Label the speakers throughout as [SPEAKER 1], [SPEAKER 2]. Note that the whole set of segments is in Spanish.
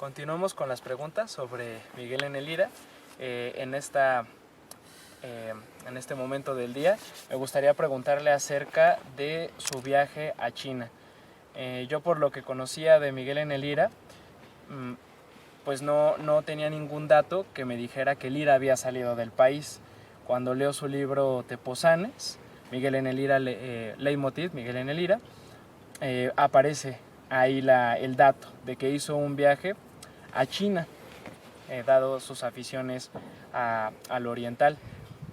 [SPEAKER 1] Continuamos con las preguntas sobre Miguel N. Lira. En este momento del día me gustaría preguntarle acerca de su viaje a China. Yo, por lo que conocía de Miguel N. Lira, pues no tenía ningún dato que me dijera que Lira había salido del país. Cuando leo su libro Tepozanes, Miguel N. Lira, Leitmotiv, Miguel N. Lira, aparece ahí el dato de que hizo un viaje a China, dado sus aficiones al oriental.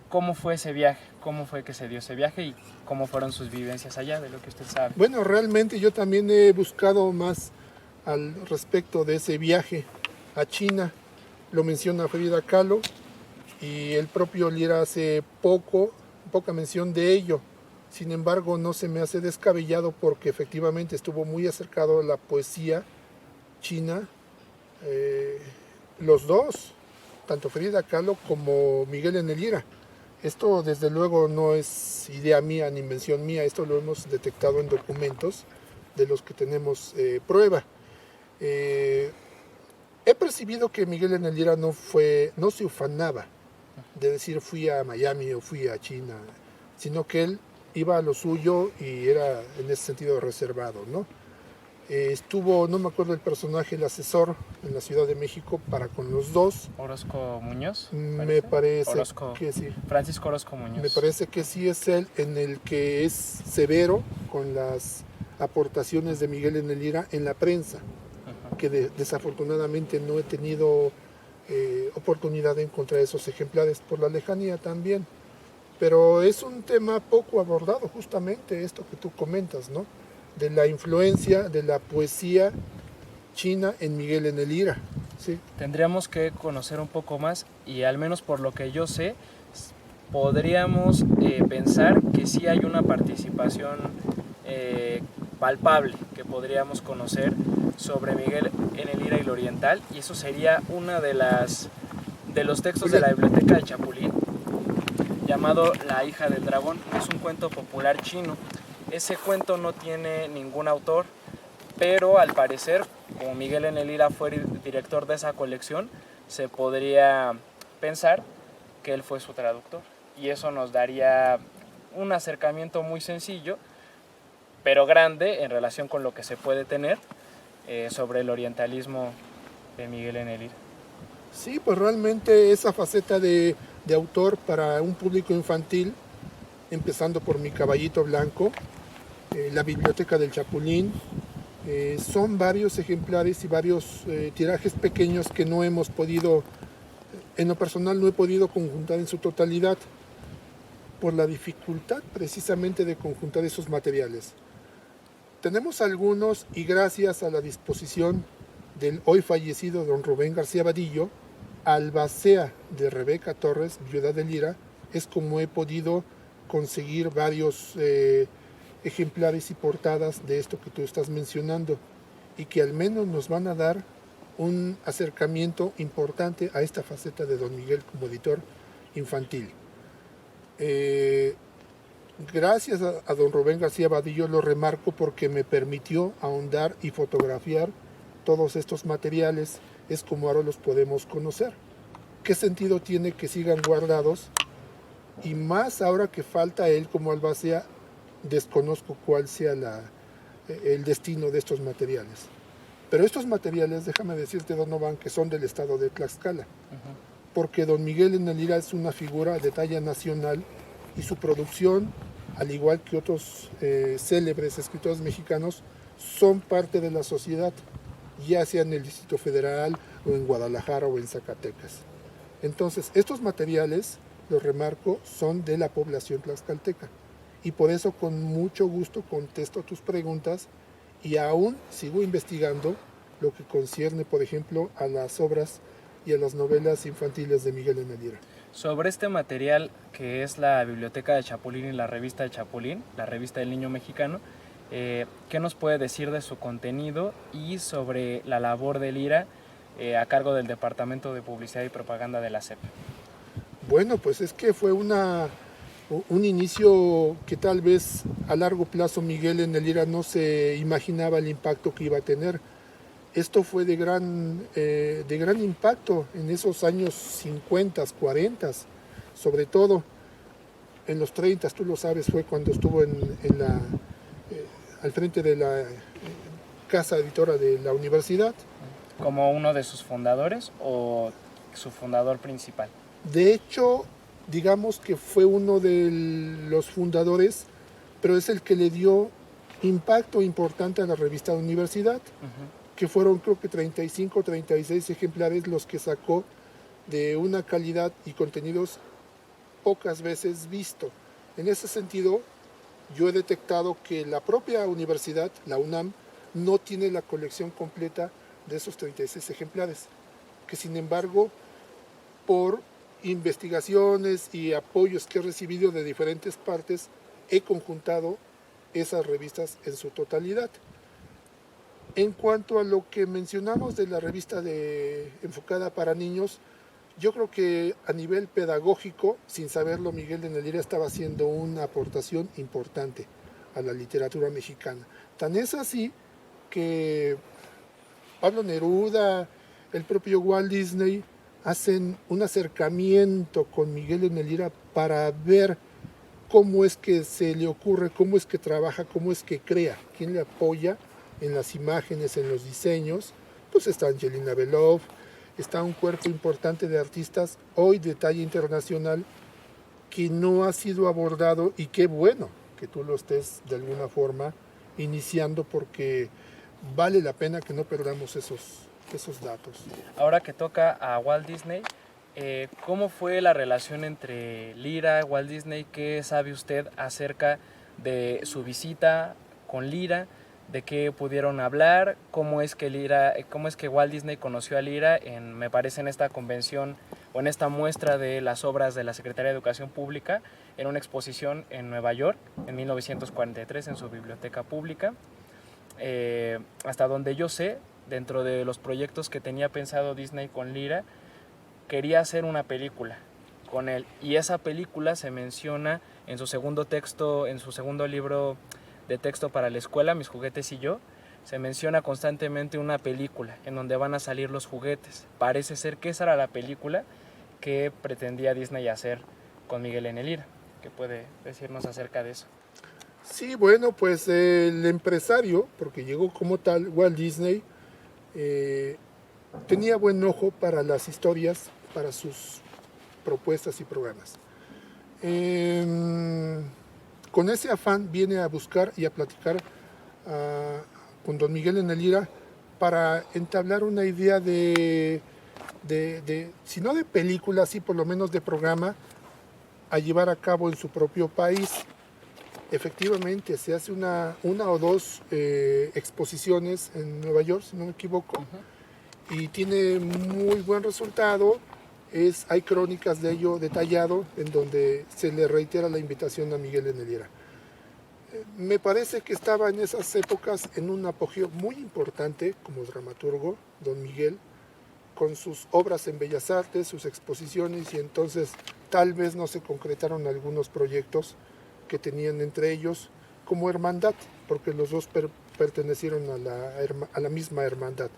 [SPEAKER 1] ¿Cómo fue ese viaje? ¿Cómo fue que se dio ese viaje y cómo fueron sus vivencias allá, de lo que usted sabe?
[SPEAKER 2] Bueno, realmente yo también he buscado más al respecto de ese viaje a China. Lo menciona Frida Kahlo y el propio Lira hace poca mención de ello. Sin embargo, no se me hace descabellado porque efectivamente estuvo muy acercado a la poesía china. Los dos, tanto Frida Kahlo como Miguel N. Lira. Esto desde luego no es idea mía ni invención mía, esto lo hemos detectado en documentos de los que tenemos prueba. He percibido que Miguel N. Lira no se ufanaba de decir fui a Miami o fui a China, sino que él iba a lo suyo y era en ese sentido reservado, ¿no? Estuvo, no me acuerdo el personaje, el asesor en la Ciudad de México para con los dos.
[SPEAKER 1] Orozco Muñoz,
[SPEAKER 2] me parece que sí.
[SPEAKER 1] Francisco Orozco Muñoz.
[SPEAKER 2] Me parece que sí es él, en el que es severo con las aportaciones de Miguel N. Lira en la prensa, que desafortunadamente no he tenido oportunidad de encontrar esos ejemplares por la lejanía también. Pero es un tema poco abordado, justamente esto que tú comentas, ¿no? De la influencia de la poesía china en Miguel N. Lira. ¿Sí?
[SPEAKER 1] Tendríamos que conocer un poco más y al menos por lo que yo sé, podríamos pensar que sí hay una participación palpable que podríamos conocer sobre Miguel N. Lira y lo oriental, y eso sería una de los textos de la biblioteca de Chapulín, llamado La hija del dragón. Es un cuento popular chino. Ese cuento no tiene ningún autor, pero al parecer, como Miguel N. Lira fue el director de esa colección, se podría pensar que él fue su traductor, y eso nos daría un acercamiento muy sencillo, pero grande en relación con lo que se puede tener sobre el orientalismo de Miguel N. Lira.
[SPEAKER 2] Sí, pues realmente esa faceta de autor para un público infantil, empezando por Mi caballito blanco, la biblioteca del Chapulín, son varios ejemplares y varios tirajes pequeños que no hemos podido, en lo personal no he podido conjuntar en su totalidad, por la dificultad precisamente de conjuntar esos materiales. Tenemos algunos, y gracias a la disposición del hoy fallecido don Rubén García Vadillo, albacea de Rebeca Torres, viuda de Lira, es como he podido conseguir varios ejemplares y portadas de esto que tú estás mencionando, y que al menos nos van a dar un acercamiento importante a esta faceta de don Miguel como editor infantil. Gracias a don Rubén García Vadillo lo remarco porque me permitió ahondar y fotografiar todos estos materiales. Es como ahora los podemos conocer. ¿Qué sentido tiene que sigan guardados? Y más ahora que falta él como albacea, desconozco cuál sea el destino de estos materiales. Pero estos materiales, déjame decirte, Donovan, que son del estado de Tlaxcala. Porque don Miguel N. Lira es una figura de talla nacional y su producción, al igual que otros célebres escritores mexicanos, son parte de la sociedad, ya sea en el Distrito Federal o en Guadalajara o en Zacatecas. Entonces, estos materiales, los remarco, son de la población tlaxcalteca. Y por eso con mucho gusto contesto tus preguntas y aún sigo investigando lo que concierne, por ejemplo, a las obras y a las novelas infantiles de Miguel N. Lira.
[SPEAKER 1] Sobre este material que es la biblioteca de Chapulín y la revista de Chapulín, la revista del niño mexicano, ¿qué nos puede decir de su contenido y sobre la labor de Lira a cargo del Departamento de Publicidad y Propaganda de la SEP?
[SPEAKER 2] Bueno, pues es que fue un inicio que tal vez a largo plazo Miguel N. Lira no se imaginaba el impacto que iba a tener. Esto fue de gran impacto en esos años 50, 40, sobre todo en los 30, tú lo sabes, fue cuando estuvo al frente de la casa editora de la universidad.
[SPEAKER 1] ¿Como uno de sus fundadores o su fundador principal?
[SPEAKER 2] De hecho, digamos que fue uno de los fundadores, pero es el que le dio impacto importante a la revista de universidad, que fueron creo que 35, 36 ejemplares los que sacó de una calidad y contenidos pocas veces visto. En ese sentido, yo he detectado que la propia universidad, la UNAM, no tiene la colección completa de esos 36 ejemplares, que sin embargo, por investigaciones y apoyos que he recibido de diferentes partes, he conjuntado esas revistas en su totalidad. En cuanto a lo que mencionamos de la revista enfocada para niños, yo creo que a nivel pedagógico, sin saberlo, Miguel de Nelira estaba haciendo una aportación importante a la literatura mexicana. Tan es así que Pablo Neruda, el propio Walt Disney, hacen un acercamiento con Miguel de Nelira para ver cómo es que se le ocurre, cómo es que trabaja, cómo es que crea, quién le apoya en las imágenes, en los diseños. Pues está Angelina Beloff, está un cuerpo importante de artistas hoy de talla internacional que no ha sido abordado, y qué bueno que tú lo estés de alguna forma iniciando, porque vale la pena que no perdamos esos datos.
[SPEAKER 1] Ahora que toca a Walt Disney, ¿cómo fue la relación entre Lira y Walt Disney? ¿Qué sabe usted acerca de su visita con Lira? ¿De qué pudieron hablar? ¿Cómo es que Walt Disney conoció a Lira me parece, en esta convención o en esta muestra de las obras de la Secretaría de Educación Pública, en una exposición en Nueva York en 1943 en su biblioteca pública? Hasta donde yo sé, dentro de los proyectos que tenía pensado Disney con Lira, quería hacer una película con él, y esa película se menciona en su segundo libro de texto para la escuela, Mis juguetes y yo. Se menciona constantemente una película en donde van a salir los juguetes. Parece ser que esa era la película que pretendía Disney hacer con Miguel N. Lira. ¿Qué puede decirnos acerca de eso?
[SPEAKER 2] Sí, bueno, pues el empresario, porque llegó como tal, Walt Disney, tenía buen ojo para las historias, para sus propuestas y programas. Con ese afán viene a buscar y a platicar con don Miguel N. Lira para entablar una idea de si no de película, sí por lo menos de programa, a llevar a cabo en su propio país. Efectivamente, se hace una o dos exposiciones en Nueva York, si no me equivoco, y tiene muy buen resultado. Hay crónicas de ello detallado en donde se le reitera la invitación a Miguel N. Lira. Me parece que estaba en esas épocas en un apogeo muy importante como dramaturgo, don Miguel, con sus obras en Bellas Artes, sus exposiciones, y entonces tal vez no se concretaron algunos proyectos que tenían entre ellos como hermandad, porque los dos pertenecieron a la misma hermandad,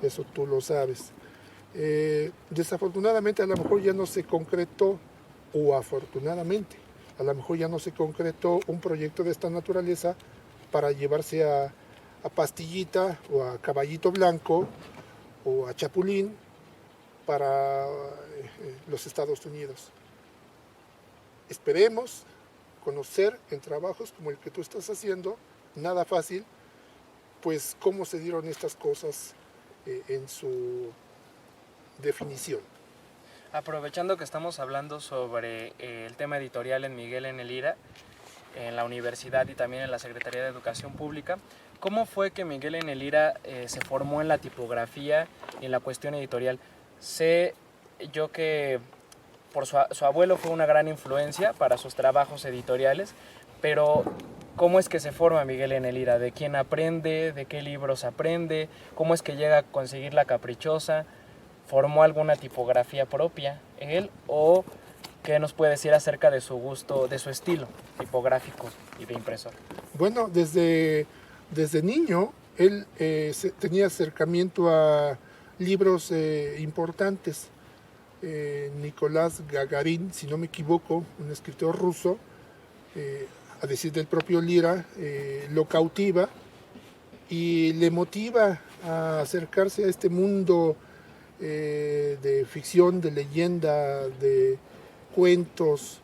[SPEAKER 2] eso tú lo sabes. Desafortunadamente a lo mejor ya no se concretó, o afortunadamente a lo mejor ya no se concretó un proyecto de esta naturaleza para llevarse a Pastillita o a Caballito Blanco o a Chapulín para los Estados Unidos. Esperemos conocer en trabajos como el que tú estás haciendo, nada fácil, pues cómo se dieron estas cosas en su definición.
[SPEAKER 1] Aprovechando que estamos hablando sobre el tema editorial en Miguel N. Lira, en la universidad y también en la Secretaría de Educación Pública, ¿cómo fue que Miguel N. Lira se formó en la tipografía y en la cuestión editorial? Sé yo que por su abuelo fue una gran influencia para sus trabajos editoriales, pero ¿cómo es que se forma Miguel N. Lira? ¿De quién aprende? ¿De qué libros aprende? ¿Cómo es que llega a conseguir La Caprichosa? ¿Formó alguna tipografía propia él? ¿O qué nos puede decir acerca de su gusto, de su estilo tipográfico y de impresor?
[SPEAKER 2] Bueno, desde niño él tenía acercamiento a libros importantes. Nicolás Gagarin, si no me equivoco, un escritor ruso, a decir del propio Lira, lo cautiva y le motiva a acercarse a este mundo de ficción, de leyenda, de cuentos.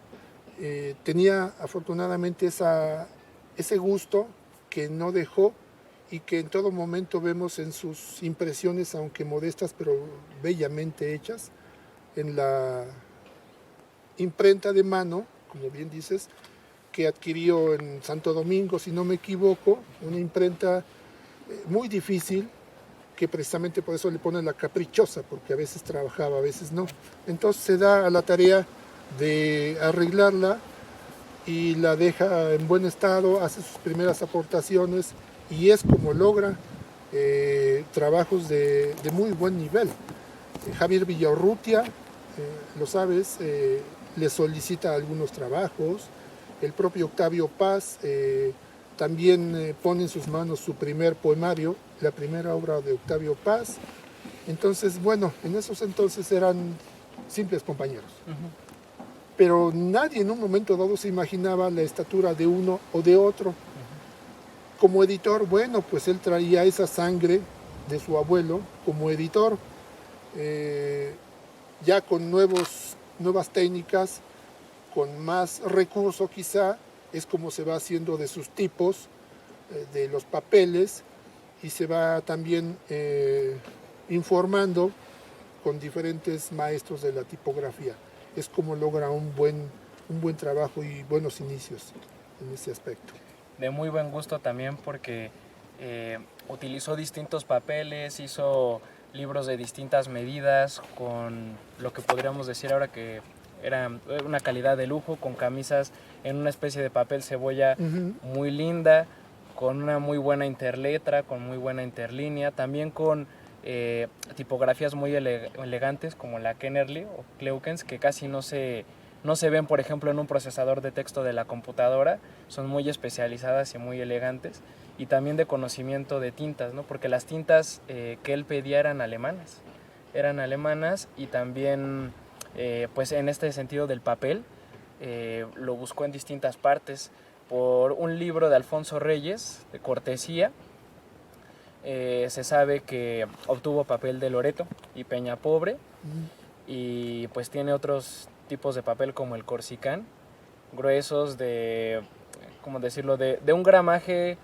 [SPEAKER 2] Tenía afortunadamente ese gusto que no dejó y que en todo momento vemos en sus impresiones, aunque modestas, pero bellamente hechas, en la imprenta de mano, como bien dices, que adquirió en Santo Domingo, si no me equivoco, una imprenta muy difícil, que precisamente por eso le ponen la caprichosa, porque a veces trabajaba, a veces no. Entonces se da a la tarea de arreglarla y la deja en buen estado, hace sus primeras aportaciones y es como logra trabajos de muy buen nivel. Javier Villaurrutia, lo sabes, le solicita algunos trabajos. El propio Octavio Paz también pone en sus manos su primer poemario, la primera obra de Octavio Paz. Entonces, bueno, en esos entonces eran simples compañeros. Pero nadie en un momento dado se imaginaba la estatura de uno o de otro. Como editor, bueno, pues él traía esa sangre de su abuelo como editor, ya con nuevas técnicas, con más recurso quizá, es como se va haciendo de sus tipos, de los papeles, y se va también informando con diferentes maestros de la tipografía. Es como logra un buen trabajo y buenos inicios en ese aspecto.
[SPEAKER 1] De muy buen gusto también porque utilizó distintos papeles, hizo libros de distintas medidas, con lo que podríamos decir ahora que era una calidad de lujo, con camisas en una especie de papel cebolla muy linda, con una muy buena interletra, con muy buena interlínea, también con tipografías muy elegantes como la Kennerly o Cleukens, que casi no se ven, por ejemplo, en un procesador de texto de la computadora. Son muy especializadas y muy elegantes, y también de conocimiento de tintas, ¿no? Porque las tintas que él pedía eran alemanas, y también pues en este sentido del papel lo buscó en distintas partes. Por un libro de Alfonso Reyes, de cortesía, se sabe que obtuvo papel de Loreto y Peñapobre, y pues tiene otros tipos de papel como el Corsicán, gruesos de, ¿cómo decirlo?, de un gramaje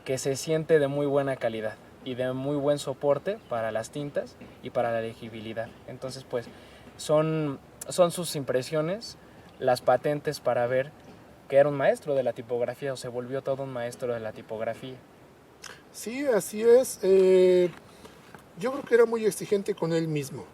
[SPEAKER 1] que se siente de muy buena calidad y de muy buen soporte para las tintas y para la legibilidad. Entonces pues son sus impresiones, las patentes para ver que era un maestro de la tipografía, o se volvió todo un maestro de la tipografía.
[SPEAKER 2] Sí, así es. Yo creo que era muy exigente con él mismo.